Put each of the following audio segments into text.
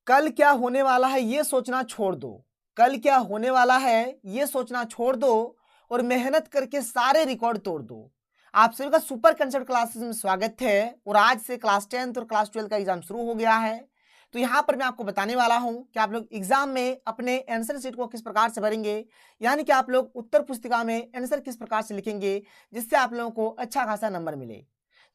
कल क्या होने वाला है ये सोचना छोड़ दो। कल क्या होने वाला है ये सोचना छोड़ दो और मेहनत करके सारे रिकॉर्ड तोड़ दो। आप सभी का सुपर कंसेप्ट क्लासेस में स्वागत है और आज से क्लास 10th और क्लास 12 का एग्जाम शुरू हो गया है। तो यहाँ पर मैं आपको बताने वाला हूँ कि आप लोग एग्जाम में अपने आंसर शीट को किस प्रकार से भरेंगे, यानी कि आप लोग उत्तर पुस्तिका में आंसर किस प्रकार से लिखेंगे जिससे आप लोगों को अच्छा खासा नंबर मिले।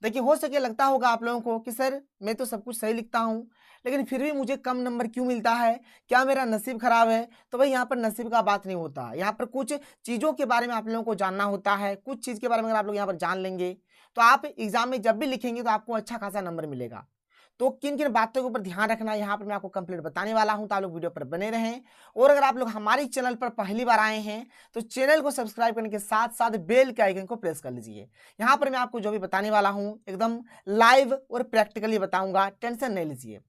देखिए, हो सके लगता होगा आप लोगों को कि सर मैं तो सब कुछ सही लिखता हूँ लेकिन फिर भी मुझे कम नंबर क्यों मिलता है, क्या मेरा नसीब खराब है। तो भाई यहाँ पर नसीब का बात नहीं होता, यहाँ पर कुछ चीज़ों के बारे में आप लोगों को जानना होता है। कुछ चीज़ के बारे में अगर आप लोग यहाँ पर जान लेंगे तो आप एग्जाम में जब भी लिखेंगे तो आपको अच्छा खासा नंबर मिलेगा। तो किन किन बातों के ऊपर ध्यान रखना है यहाँ पर मैं आपको कंप्लीट बताने वाला हूँ, तो आप लोग वीडियो पर बने रहें। और अगर आप लोग हमारे चैनल पर पहली बार आए हैं तो चैनल को सब्सक्राइब करने के साथ साथ बेल के आइकन को प्रेस कर लीजिए। यहाँ पर मैं आपको जो भी बताने वाला हूँ एकदम लाइव और प्रैक्टिकली बताऊंगा, टेंशन नहीं लीजिए।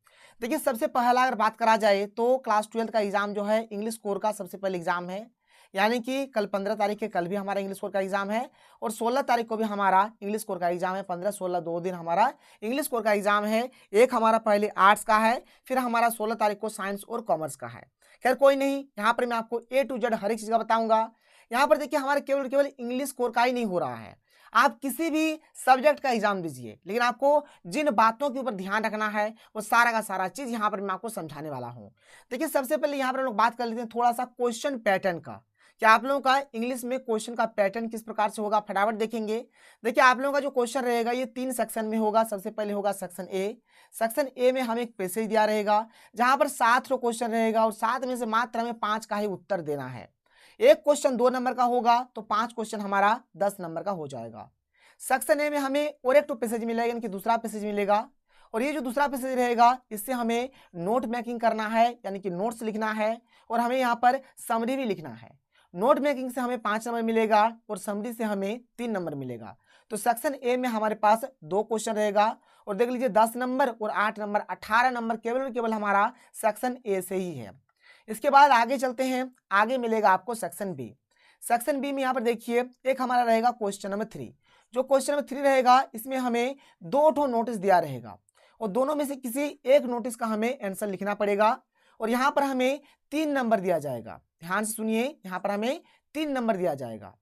देखिए, सबसे पहला अगर बात करा जाए तो क्लास 12 का एग्जाम जो है इंग्लिश कोर का सबसे पहले एग्जाम है, यानी कि कल 15 तारीख के कल भी हमारा इंग्लिश कोर का एग्जाम है और 16 तारीख को भी हमारा इंग्लिश कोर का एग्जाम है। 15-16 दो दिन हमारा इंग्लिश कोर का एग्जाम है। एक हमारा पहले आर्ट्स का है, फिर हमारा 16 तारीख को साइंस और कॉमर्स का है। खैर कोई नहीं, यहाँ पर मैं आपको A to Z हर एक चीज़ का बताऊंगा। यहाँ पर देखिए, हमारे केवल इंग्लिश कोर का ही नहीं हो रहा है, आप किसी भी सब्जेक्ट का एग्जाम दीजिए, लेकिन आपको जिन बातों के ऊपर ध्यान रखना है वो सारा का सारा चीज यहाँ पर मैं आपको समझाने वाला हूँ। देखिए, सबसे पहले यहाँ पर हम लोग बात कर लेते हैं थोड़ा सा क्वेश्चन पैटर्न का, कि आप लोगों का इंग्लिश में क्वेश्चन का पैटर्न किस प्रकार से होगा फटाफट देखेंगे। देखिए, आप लोगों का जो क्वेश्चन रहेगा ये 3 सेक्शन में होगा। सबसे पहले होगा सेक्शन ए। सेक्शन ए में हमें एक पैसेज दिया रहेगा जहां पर 7 क्वेश्चन रहेगा और 7 में से मात्र हमें 5 का ही उत्तर देना है। एक क्वेश्चन 2 नंबर का होगा तो 5 क्वेश्चन हमारा 10 नंबर का हो जाएगा। सेक्शन ए में हमें और एक पैसेज मिलेगा, यानी कि दूसरा पैसेज मिलेगा, और ये जो दूसरा पैसेज रहेगा इससे हमें नोट मेकिंग करना है, यानी कि नोट्स लिखना है और हमें यहाँ पर समरी भी लिखना है। नोट मेकिंग से हमें 5 नंबर मिलेगा और समरी से हमें 3 नंबर मिलेगा। तो सेक्शन ए में हमारे पास 2 क्वेश्चन रहेगा और देख लीजिए 10 नंबर और 8 नंबर, 18 नंबर केवल और केवल हमारा सेक्शन ए से ही है। इसके बाद आगे चलते हैं, आगे मिलेगा आपको सेक्शन बी। सेक्शन बी में यहाँ पर देखिए एक हमारा रहेगा क्वेश्चन नंबर 3। जो क्वेश्चन नंबर 3 रहेगा इसमें हमें 2 नोटिस दिया रहेगा और दोनों में से किसी एक नोटिस का हमें आंसर लिखना पड़ेगा और यहाँ पर हमें 3 नंबर दिया जाएगा। ध्यान से सुनिए, यहाँ पर हमें 3 नंबर दिया जाएगा।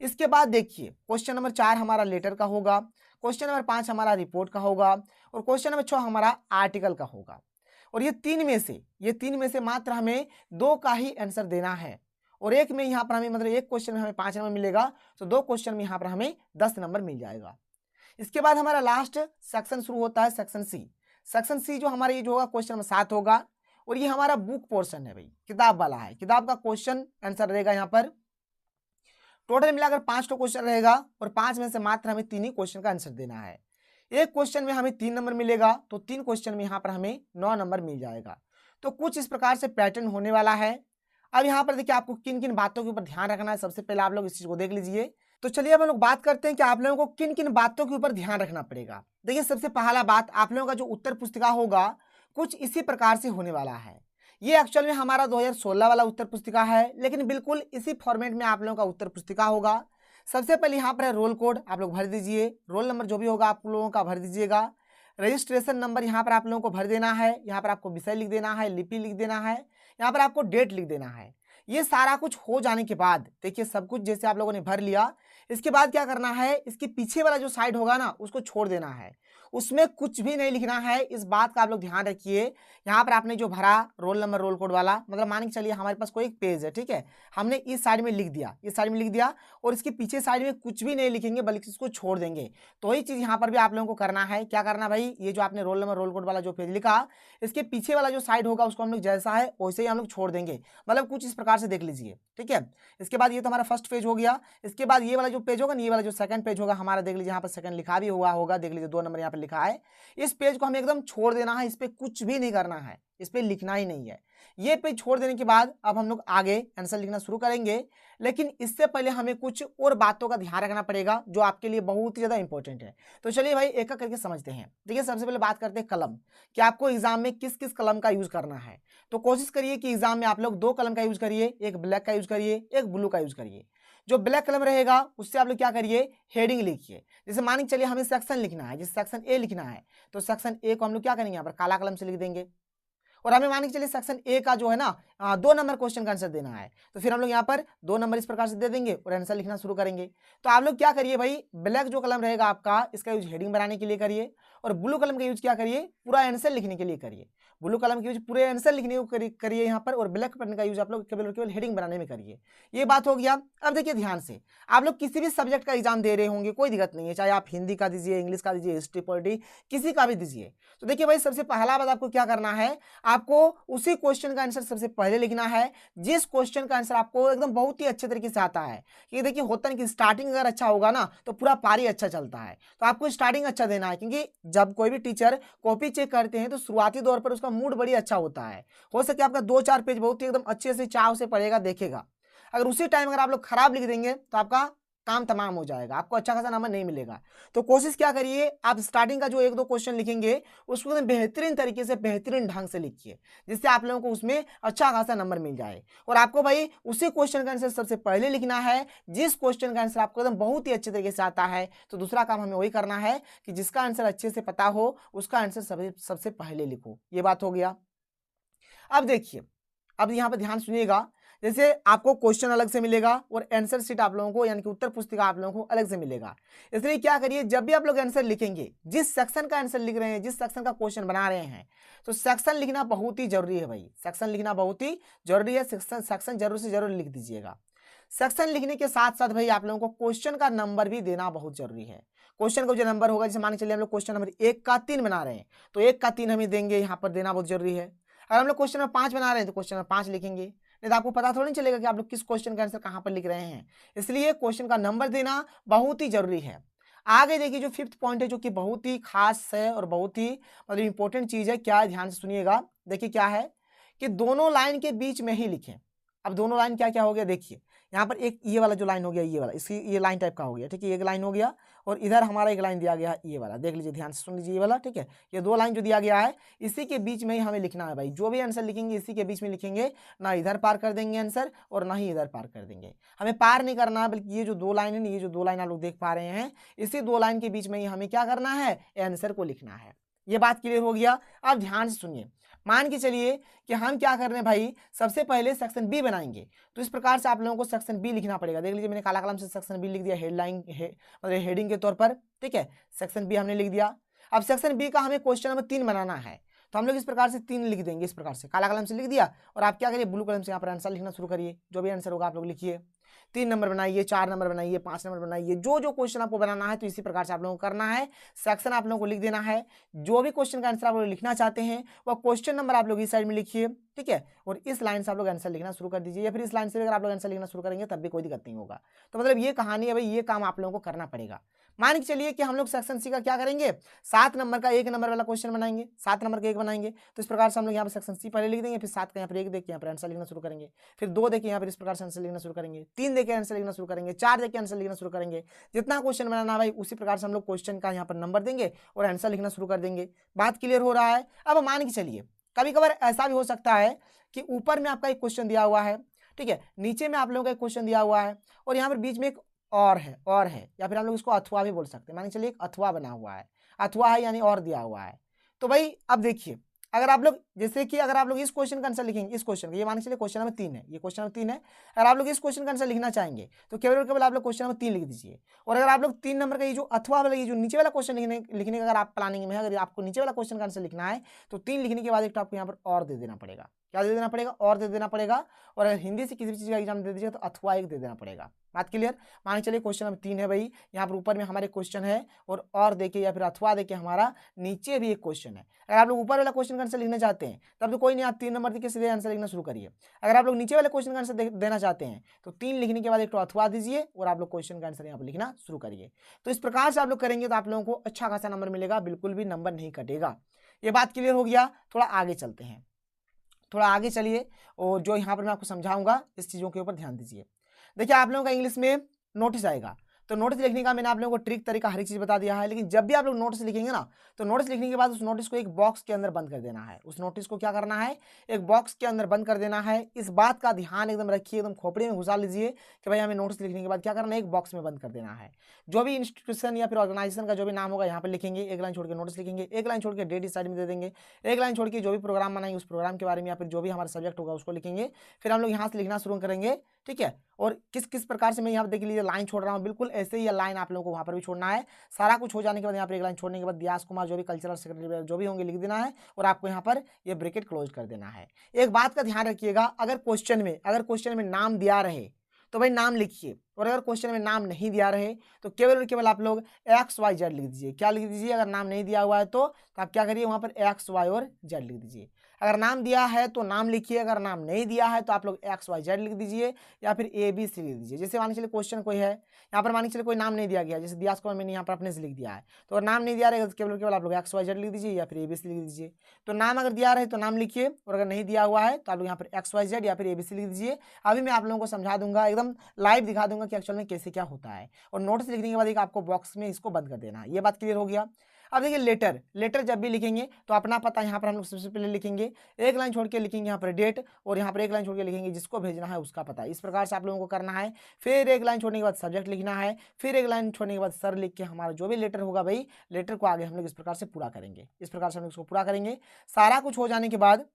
इसके बाद देखिए क्वेश्चन नंबर 4 हमारा लेटर का होगा, क्वेश्चन नंबर 5 हमारा रिपोर्ट का होगा और क्वेश्चन नंबर 6 हमारा आर्टिकल का होगा। और ये तीन में से मात्र हमें 2 का ही आंसर देना है और एक में यहाँ पर हमें मतलब एक क्वेश्चन में हमें 5 नंबर मिलेगा तो 2 क्वेश्चन में यहाँ पर हमें 10 नंबर मिल जाएगा। इसके बाद हमारा लास्ट सेक्शन शुरू होता है सेक्शन सी। सेक्शन सी जो हमारा ये जो होगा क्वेश्चन नंबर 7 होगा और ये हमारा बुक पोर्शन है, भाई किताब वाला है। किताब का क्वेश्चन आंसर रहेगा यहाँ पर टोटल मिलाकर 5 क्वेश्चन रहेगा और 5 में से मात्र हमें 3 ही क्वेश्चन का आंसर देना है। एक क्वेश्चन में हमें 3 नंबर मिलेगा तो 3 क्वेश्चन में यहाँ पर हमें 9 नंबर मिल जाएगा। तो कुछ इस प्रकार से पैटर्न होने वाला है। अब यहाँ पर देखिए आपको किन किन बातों के ऊपर ध्यान रखना है, सबसे पहले आप लोग इस चीज को देख लीजिए। तो चलिए अब हम लोग बात करते हैं कि आप लोगों को किन किन बातों के ऊपर ध्यान रखना पड़ेगा। देखिए, सबसे पहला बात, आप लोगों का जो उत्तर पुस्तिका होगा कुछ इसी प्रकार से होने वाला है। ये एक्चुअल में हमारा 2016 वाला उत्तर पुस्तिका है, लेकिन बिल्कुल इसी फॉर्मेट में आप लोगों का उत्तर पुस्तिका होगा। सबसे पहले यहाँ पर है रोल कोड, आप लोग भर दीजिए। रोल नंबर जो भी होगा आप लोगों का भर दीजिएगा। रजिस्ट्रेशन नंबर यहाँ पर आप लोगों को भर देना है। यहाँ पर आपको विषय लिख देना है, लिपि लिख देना है, यहाँ पर आपको डेट लिख देना है। ये सारा कुछ हो जाने के बाद देखिए सब कुछ जैसे आप लोगों ने भर लिया, इसके बाद क्या करना है, इसके पीछे वाला जो साइड होगा ना उसको छोड़ देना है, उसमें कुछ भी नहीं लिखना है। इस बात का आप लोग ध्यान रखिए। यहाँ पर आपने जो भरा रोल नंबर रोल कोड वाला, मतलब मान के चलिए हमारे पास कोई एक पेज है, ठीक है, हमने इस साइड में लिख दिया, इस साइड में लिख दिया और इसके पीछे साइड में कुछ भी नहीं लिखेंगे बल्कि इसको छोड़ देंगे। तो वही चीज़ यहाँ पर भी आप लोगों को करना है। क्या करना भाई, ये जो आपने रोल नंबर रोल कोड वाला जो पेज लिखा, इसके पीछे वाला जो साइड होगा उसको हम लोग जैसा है वैसे ही हम लोग छोड़ देंगे, मतलब कुछ इस प्रकार से देख लीजिए, ठीक है। इसके बाद ये तो हमारा फर्स्ट पेज हो गया। इसके बाद ये वाला जो पेज होगा ना, ये वाला जो सेकंड पेज होगा हमारा, देख लीजिए यहाँ पर सेकंड लिखा भी हुआ होगा, देख लीजिए 2 नंबर यहाँ पर लिखा है। इस पेज को हमें एकदम छोड़ देना है, इस पे कुछ भी नहीं करना है, इस पे लिखना ही नहीं है। ये पेज छोड़ देने के बाद अब हम लोग आगे आंसर लिखना शुरू करेंगे, लेकिन इससे पहले हमें कुछ और बातों का ध्यान रखना पड़ेगा जो आपके लिए बहुत ही ज्यादा इंपॉर्टेंट है। तो चलिए भाई एक एक करके समझते हैं। देखिए, सबसे पहले बात करते हैं कलम, कि आपको एग्जाम में किस किस कलम का यूज करना है। तो कोशिश करिए कि एग्जाम में आप लोग 2 कलम का यूज करिए, एक ब्लैक का यूज करिए, एक ब्लू का यूज करिए। जो ब्लैक कलम रहेगा उससे आप लोग क्या करिए, हेडिंग लिखिए। जैसे मान के चलिए हमें सेक्शन लिखना है, जैसे सेक्शन ए लिखना है तो सेक्शन ए को हम लोग क्या करेंगे, यहाँ पर काला कलम से लिख देंगे। और हमें मान के चलिए सेक्शन ए का जो है ना 2 नंबर क्वेश्चन का आंसर देना है, तो फिर हम लोग यहाँ पर 2 नंबर इस प्रकार से दे देंगे और आंसर लिखना शुरू करेंगे। तो आप लोग क्या करिए भाई, ब्लैक जो कलम रहेगा आपका, इसका यूज हेडिंग बनाने के लिए करिए, और ब्लू कलम का यूज क्या करिए, पूरा आंसर लिखने के लिए करिए। ब्लू कलम का यूज पूरे आंसर लिखने को करिए यहाँ पर, और ब्लैक पेन का यूज आप लोग केवल केवल हेडिंग बनाने में करिए। ये बात हो गया। अब देखिए ध्यान से, आप लोग किसी भी सब्जेक्ट का एग्जाम दे रहे होंगे, कोई दिक्कत नहीं है, चाहे आप हिंदी का दीजिए, इंग्लिश का दीजिए, हिस्ट्री पॉलिटी किसी का भी दीजिए। तो देखिए भाई, सबसे पहला बात आपको क्या करना है, आपको उसी क्वेश्चन का आंसर सबसे पहले लिखना है जिस क्वेश्चन का आंसर आपको एकदम बहुत ही अच्छे तरीके से आता है। ये देखिए होता है कि स्टार्टिंग अगर अच्छा होगा ना तो पूरा पारी अच्छा चलता है, तो आपको स्टार्टिंग अच्छा देना है, क्योंकि जब कोई भी टीचर कॉपी चेक करते हैं तो शुरुआती दौर पर उसका मूड बड़ी अच्छा होता है। हो सके आपका 2-4 पेज बहुत ही एकदम अच्छे से चाव से पढ़ेगा, देखेगा। अगर उसी टाइम अगर आप लोग खराब लिख देंगे तो आपका काम तमाम हो जाएगा, आपको अच्छा खासा नंबर नहीं मिलेगा। तो कोशिश क्या करिए, आप स्टार्टिंग का जो 1-2 क्वेश्चन लिखेंगे उसको एकदम बेहतरीन तरीके से, बेहतरीन ढंग से लिखिए, जिससे आप लोगों को उसमें अच्छा खासा नंबर मिल जाए। और आपको भाई उसी क्वेश्चन का आंसर सबसे पहले लिखना है जिस क्वेश्चन का आंसर आपको एकदम बहुत ही अच्छे तरीके से आता है। तो दूसरा काम हमें वही करना है कि जिसका आंसर अच्छे से पता हो उसका आंसर सबसे पहले लिखो। ये बात हो गया। अब देखिए, अब यहाँ पर ध्यान सुनिएगा, जैसे आपको क्वेश्चन अलग से मिलेगा और आंसर शीट आप लोगों को, यानी कि उत्तर पुस्तिका आप लोगों को अलग से मिलेगा। इसलिए क्या करिए, जब भी आप लोग आंसर लिखेंगे, जिस सेक्शन का आंसर लिख रहे हैं, जिस सेक्शन का क्वेश्चन बना रहे हैं, तो सेक्शन लिखना बहुत ही जरूरी है भाई, सेक्शन लिखना बहुत ही जरूरी है। सेक्शन जरूर से जरूर लिख दीजिएगा। सेक्शन लिखने के साथ साथ भाई आप लोगों को क्वेश्चन का नंबर भी देना बहुत जरूरी है। क्वेश्चन का जो नंबर होगा, जैसे मान के चलिए हम लोग क्वेश्चन नंबर 1 का 3 बना रहे हैं, तो 1 का 3 हमें देंगे, यहाँ पर देना बहुत जरूरी है। अगर हम लोग क्वेश्चन नंबर 5 बना रहे हैं तो क्वेश्चन नंबर 5 लिखेंगे, नहीं तो आपको पता थोड़ी नहीं चलेगा कि आप लोग किस क्वेश्चन का आंसर कहाँ पर लिख रहे हैं। इसलिए क्वेश्चन का नंबर देना बहुत ही जरूरी है। आगे देखिए, जो 5th पॉइंट है, जो कि बहुत ही खास है और बहुत ही मतलब इंपॉर्टेंट चीज है, क्या है ध्यान से सुनिएगा। देखिए क्या है कि दोनों लाइन के बीच में ही लिखें। अब दोनों लाइन क्या क्या हो गया, देखिए यहाँ पर एक ये वाला जो लाइन हो गया, ये वाला, इसकी ये लाइन टाइप का हो गया, ठीक है, एक लाइन हो गया, और इधर हमारा एक लाइन दिया गया ये वाला, देख लीजिए ध्यान से सुन लीजिए, ये वाला, ठीक है। ये 2 लाइन जो दिया गया है, इसी के बीच में ही हमें लिखना है भाई। जो भी आंसर लिखेंगे इसी के बीच में लिखेंगे, ना इधर पार कर देंगे आंसर और ना ही इधर पार कर देंगे। हमें पार नहीं करना है, बल्कि ये जो 2 लाइन है, ये जो 2 लाइन आप लोग देख पा रहे हैं, इसी 2 लाइन के बीच में ही हमें क्या करना है, आंसर को लिखना है। ये बात क्लियर हो गया। अब ध्यान से सुनिए, मान के चलिए कि हम क्या कर रहे हैं भाई, सबसे पहले सेक्शन बी बनाएंगे, तो इस प्रकार से आप लोगों को सेक्शन बी लिखना पड़ेगा। देख लीजिए मैंने काला कलम से सेक्शन बी लिख दिया, हेडलाइन मतलब हेडिंग के तौर पर, ठीक है, सेक्शन बी हमने लिख दिया। अब सेक्शन बी का हमें क्वेश्चन नंबर 3 बनाना है, तो हम लोग इस प्रकार से 3 लिख देंगे, इस प्रकार से काला कलम से लिख दिया, और आप क्या करिए, ब्लू कलम से यहाँ पर आंसर लिखना शुरू करिए। जो भी आंसर होगा आप लोग लिखिए, 3 नंबर बनाइए, 4 नंबर बनाइए, 5 नंबर बनाइए, जो जो क्वेश्चन आपको बनाना है, तो इसी प्रकार से आप लोगों को करना है। सेक्शन आप लोगों को लिख देना है, जो भी क्वेश्चन का आंसर आप लोग लिखना चाहते हैं वह क्वेश्चन नंबर आप लोग इस साइड में लिखिए, ठीक है, और इस लाइन से आप लोग आंसर लिखना शुरू कर दीजिए, या फिर इस लाइन से अगर आप लोग आंसर लिखना शुरू करेंगे तब भी कोई दिक्कत नहीं होगा। तो मतलब ये कहानी है भाई, ये काम आप लोगों को करना पड़ेगा। मान के चलिए कि हम लोग सेक्शन सी का क्या करेंगे, 7 नंबर का 1 नंबर वाला क्वेश्चन बनाएंगे, 7 नंबर का 1 बनाएंगे, तो इस प्रकार से हम लोग यहाँ पर सेक्शन सी पहले लिख देंगे, फिर 7 का यहाँ पर 1 देख के यहाँ पर आंसर लिखना शुरू करेंगे, फिर 2 देख के यहाँ पर इस प्रकार से आंसर लिखना शुरू करेंगे, 3 देख के आंसर लिखना शुरू करेंगे, 4 देख के आंसर लिखना शुरू करेंगे। जितना क्वेश्चन बनाना भाई उसी प्रकार से हम लोग क्वेश्चन का यहाँ पर नंबर देंगे और आंसर लिखना शुरू कर देंगे। बात क्लियर हो रहा है। अब मान के चलिए कभी कभार ऐसा भी हो सकता है कि ऊपर में आपका एक क्वेश्चन दिया हुआ है, ठीक है, नीचे में आप लोगों का एक क्वेश्चन दिया हुआ है, और यहाँ पर बीच में एक और है, या फिर हम लोग इसको अथवा भी बोल सकते हैं। मान के चलिए एक अथवा बना हुआ है, अथवा है यानी और दिया हुआ है। तो भाई अब देखिए, अगर आप लोग जैसे कि अगर आप लोग इस क्वेश्चन का आंसर लिखेंगे, इस क्वेश्चन का, ये मान के चलिए क्वेश्चन नंबर 3 है, ये क्वेश्चन नंबर 3 है, अगर आप लोग इस क्वेश्चन का आंसर लिखना चाहेंगे तो केवल और केवल आप लोग क्वेश्चन नंबर 3 लिख दीजिए। और अगर आप लोग 3 नंबर का ये जो अथवा वाला, ये जो नीचे वाला क्वेश्चन लिखने का अगर आप प्लानिंग में है, अगर आपको नीचे वाला क्वेश्चन का आंसर लिखना है तो 3 लिखने के बाद एक तो आपको यहाँ पर और दे देना पड़ेगा। क्या दे देना पड़ेगा, और दे देना पड़ेगा। और अगर हिंदी से किसी भी चीज़ का एग्जाम दे दीजिए तो अथवा 1 दे देना पड़ेगा। बात क्लियर। मान के चलिए क्वेश्चन नंबर 3 है भाई, यहाँ पर ऊपर में हमारे क्वेश्चन है, और देखिए या फिर अथवा देखिए हमारा नीचे भी एक क्वेश्चन है। अगर आप लोग ऊपर वाला क्वेश्चन का आंसर लिखना चाहते हैं तब तो कोई नहीं, आप 3 नंबर के सीधे आंसर लिखना शुरू करिए। अगर आप लोग नीचे वाले क्वेश्चन का आंसर देना चाहते हैं तो 3 लिखने के बाद एक तो अथवा दीजिए और आप लोग क्वेश्चन का आंसर यहाँ पर लिखना शुरू करिए। तो इस प्रकार से आप लोग करेंगे तो आप लोगों को अच्छा खासा नंबर मिलेगा, बिल्कुल भी नंबर नहीं कटेगा। ये बात क्लियर हो गया। थोड़ा आगे चलते हैं, थोड़ा आगे चलिए, और जो यहाँ पर मैं आपको समझाऊंगा इस चीज़ों के ऊपर ध्यान दीजिए। देखिए आप लोगों का इंग्लिश में नोटिस आएगा, तो नोटिस लिखने का मैंने आप लोगों को ट्रिक तरीका हर एक चीज बता दिया है, लेकिन जब भी आप लोग नोटिस लिखेंगे ना, तो नोटिस लिखने के बाद उस नोटिस को एक बॉक्स के अंदर बंद कर देना है। उस नोटिस को क्या करना है, एक बॉक्स के अंदर बंद कर देना है। इस बात का ध्यान एकदम रखिए, एकदम खोपड़ी में घुसा लीजिए कि भाई हमें नोटिस लिखने के बाद क्या करना है, एक बॉक्स में बंद कर देना है। जो भी इंस्टीट्यूशन या फिर ऑर्गेनाइजेशन का जो भी नाम होगा यहाँ पे लिखेंगे, एक लाइन छोड़ के नोटिस लिखेंगे, एक लाइन छोड़ के डेट इस साइड में दे देंगे, एक लाइन छोड़ के जो भी प्रोग्राम बनाएंगे उस प्रोग्राम के बारे में या फिर जो भी हमारा सब्जेक्ट होगा उसको लिखेंगे। फिर हम लोग यहाँ से लिखना शुरू करेंगे, ठीक है। और किस किस प्रकार से मैं यहाँ पे देख लीजिए लाइन छोड़ रहा हूँ, बिल्कुल ऐसे ही लाइन आप लोगों को वहाँ पर भी छोड़ना है। सारा कुछ हो जाने के बाद यहाँ पर एक लाइन छोड़ने के बाद व्यास कुमार जो भी कल्चरल सेक्रेटरी जो भी होंगे लिख देना है और आपको यहाँ पर ये ब्रैकेट क्लोज कर देना है। एक बात का ध्यान रखिएगा, अगर क्वेश्चन में नाम दिया रहे तो भाई नाम लिखिए, और अगर क्वेश्चन में नाम नहीं दिया रहे तो केवल और केवल आप लोग XYZ लिख दीजिए। क्या लिख दीजिए, अगर नाम नहीं दिया हुआ है तो आप क्या करिए, वहां पर XY और Z लिख दीजिए। अगर नाम दिया है तो नाम लिखिए, अगर नाम नहीं दिया है तो आप लोग XYZ लिख दीजिए या फिर ABC लिख दीजिए। जैसे मान के चलिए क्वेश्चन कोई है, यहाँ पर मान के चलिए कोई नाम नहीं दिया गया, जैसे दियास को मैंने यहाँ पर अपने से लिख दिया है, तो अगर नाम नहीं दिया रहेगा तो केवल केवल आप लोग XYZ लिख दीजिए या फिर ABC लिख दीजिए। तो नाम अगर दिया रहे तो नाम लिखिए, और अगर नहीं दिया हुआ है तो आप लोग यहाँ पर XYZ या फिर ABC लिख दीजिए। अभी मैं आप लोगों को समझा दूंगा, एकदम लाइव दिखा दूंगा कि एक्चुअल में कैसे क्या होता है। और नोट्स लिखने के बाद एक आपको बॉक्स में इसको बंद कर देना है। ये बात क्लियर हो गया। अब देखिए लेटर जब भी लिखेंगे तो अपना पता यहाँ पर हम लोग सबसे पहले लिखेंगे, एक लाइन छोड़ के लिखेंगे यहाँ पर डेट, और यहाँ पर एक लाइन छोड़ के लिखेंगे जिसको भेजना है उसका पता। इस प्रकार से आप लोगों को करना है। फिर एक लाइन छोड़ने के बाद सब्जेक्ट लिखना है, फिर एक लाइन छोड़ने के बाद सर लिख के हमारा जो भी लेटर होगा भाई लेटर को आगे हम लोग इस प्रकार से पूरा करेंगे। इस प्रकार से हम लोग इसको पूरा करेंगे। सारा कुछ हो जाने के बाद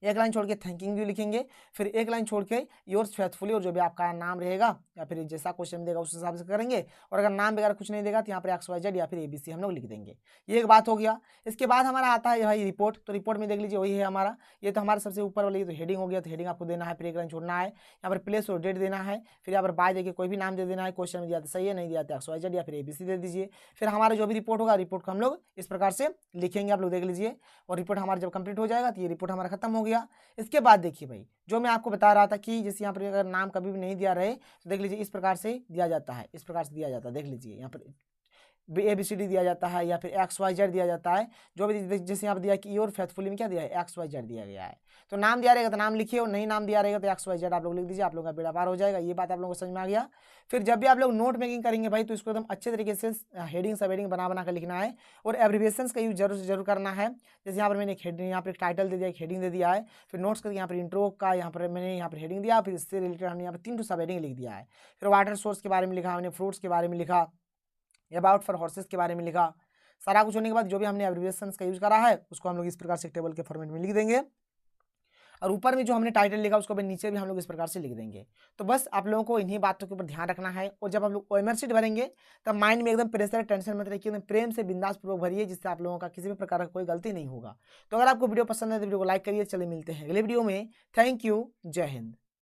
एक लाइन छोड़ के थैंकिंग यू लिखेंगे, फिर एक लाइन छोड़ के योर्स फेथफुली, और जो भी आपका नाम रहेगा या फिर जैसा क्वेश्चन देगा उस हिसाब से करेंगे। और अगर नाम वगैरह कुछ नहीं देगा तो यहाँ पर XYZ या फिर ABC हम लोग लिख देंगे। ये एक बात हो गया। इसके बाद हमारा आता है भाई रिपोर्ट। तो रिपोर्ट में देख लीजिए वही है हमारा, ये तो हमारे सबसे ऊपर वाली तो हेडिंग हो गया, तो हेडिंग आपको देना है, फिर एक लाइन छोड़ना है, यहाँ पर प्लेस और डेट देना है, फिर यहाँ पर बाय देके कोई भी नाम दे देना है। क्वेश्चन में दिया तो सही है, नहीं दिया तो XYZ या फिर ABC दे दीजिए। फिर हमारा जो भी रिपोर्ट होगा रिपोर्ट को हम लोग इस प्रकार से लिखेंगे, आप लोग देख लीजिए। और रिपोर्ट हमारा जब कंप्लीट हो जाएगा तो ये रिपोर्ट हमारा खत्म हो गया। इसके बाद देखिए भाई जो मैं आपको बता रहा था कि जैसे यहाँ पर अगर नाम कभी भी नहीं दिया रहे तो देख लीजिए इस प्रकार से दिया जाता है, इस प्रकार से दिया जाता है। देख लीजिए यहाँ पर ABCD दिया जाता है या फिर XYZ दिया जाता है। जो भी जैसे यहाँ पर दिया कि योर फेथफुली में क्या दिया है, XYZ दिया गया है। तो नाम दिया रहेगा तो नाम लिखिए, और नहीं नाम दिया रहेगा तो XYZ आप लोग लिख दीजिए। आप लोगों का बेड़ा पार हो जाएगा। ये बात आप लोगों को समझ में आ गया। फिर जब भी आप लोग नोट मेकिंग करेंगे भाई तो इसको एकदम अच्छे तरीके से हेडिंग सब हेडिंग बना कर लिखना है, और एब्रिविएशंस का यूज जरूर से जरूर करना है। जैसे यहाँ पर मैंने एक हेडिंग, यहाँ पर एक टाइटल दे दिया, एक हेडिंग दे दिया है, फिर नोट्स करके यहाँ पर इंट्रो का यहाँ पर मैंने यहाँ पर हेडिंग दिया, फिर इससे रिलेटेड हमने यहाँ पर 3 सब हेडिंग लिख दिया है। फिर वाटर सोर्स के बारे में लिखा हमने, फ्रूट्स के बारे में लिखा, अबाउट फॉर हॉर्सेस के बारे में लिखा। सारा कुछ होने के बाद जो भी हमने एब्रिविएशंस का यूज करा है उसको हम लोग इस प्रकार से टेबल के फॉर्मेट में लिख देंगे, और ऊपर में जो हमने टाइटल लिखा उसको भी नीचे भी हम लोग इस प्रकार से लिख देंगे। तो बस आप लोगों को इन्हीं बातों के ऊपर ध्यान रखना है। और जब आप लोग OMR शीट भरेंगे तब माइंड में एकदम प्रेशर टेंशन मत रखिए, एकदम प्रेम से बिंदास पूर्वक भरिए, जिससे आप लोगों का किसी भी प्रकार का कोई गलती नहीं होगा। तो अगर आपको वीडियो पसंद है तो वीडियो को लाइक करिए। चलिए मिलते हैं अगले वीडियो में। थैंक यू, जय हिंद।